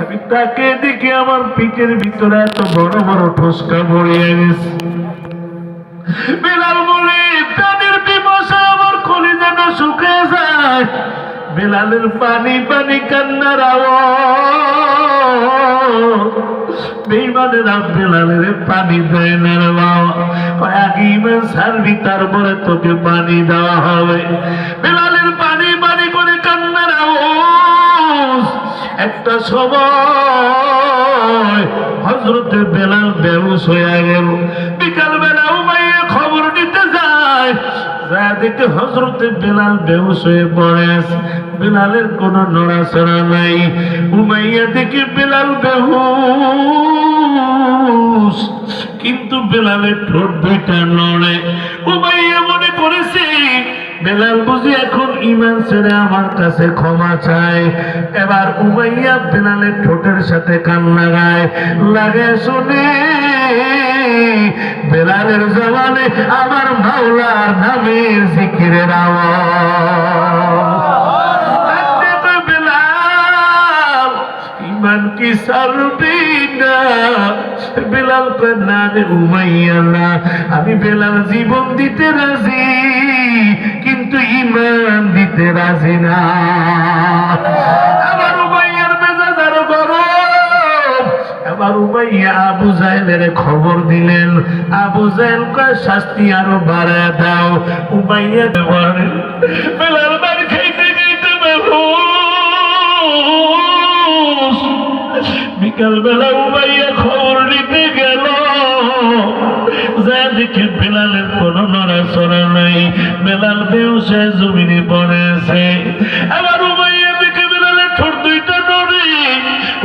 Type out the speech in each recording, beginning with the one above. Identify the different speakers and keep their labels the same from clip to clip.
Speaker 1: আমি তাকে দেখে আমার পিঠের ভিতরে এত বড় বড় ঠোসকা ভরিয়ে গেছে। বেলাল বলে, প্রাণের পিপাসা আমার কলিজাটা শুকিয়ে যায়। বেলালের পানি পানি কান্নার আওয়াজ। বেঈমানেরা বেলালের পানি দেয় না রে বাবা, আগে ইমান ছাড়বি তারপরে তোকে পানি দেওয়া হবে। বেলালের পানি পানি করে কান্নার আওয়াজ। একটা সময় হযরতে বেলাল বেহুশ হয়ে গেল। বিকাল বেলা উমাইয়া খবর দিতে যায়, যা দেখে হযরতে বেলাল বেহুশ হয়ে পড়ে আছে। বেলালের কোনো নড়াচড়া নাই। উমাইয়া দেখে বেলাল বেহুশ, কিন্তু বেলালের ঠোঁট দুইটা নড়ে। উমাইয়া মনে করেছে বেলাল বুঝি এখন ঈমান ছেড়ে আমার কাছে ক্ষমা চায়। এবার উমাইয়া বেলালের ঠোঁটের সাথে কান লাগায়, লাগে শুনে বেলালের জবানে আমার মাওলার নামের জিকিরের আওয়াজ। বেলাল ঈমান কি ছাড়বি না? বেলাল কয়, না রে উমাইয়া না, আমি বেলাল জীবন দিতে রাজি, কিন্তু ঈমান দিতে রাজি না। আবার উমাইয়ার মেজাজ আরো গরম। আবার উমাইয়া আবু জাহেলের খবর দিলেন। আবু জাহেল কয়, শাস্তি আরো বাড়ায় দাও। উমাইয়া বলে, বেলাল মার খাইতে খাইতে বেহুশ। বিকাল বেলা উমাইয়া খবর নিতে গেল, যা দেখে বেলালের কোনো নড়াচড়া নাই। বেলাল বেহুশ হয়ে জমিনে পড়েছে। আবার উমাইয়া দেখে বেলালের ঠোঁট দুইটা নড়ে।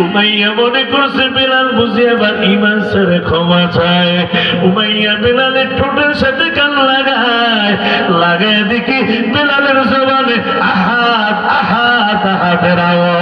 Speaker 1: উমাইয়া মনে করছে বেলাল বুঝি আবার ঈমান ছেড়ে ক্ষমা চায়। উমাইয়া বেলালের ঠোঁটের সাথে কান লাগায়, লাগায় দেখি বেলালের জবানে আহাদ আহাদ আহাদের আওয়াজ।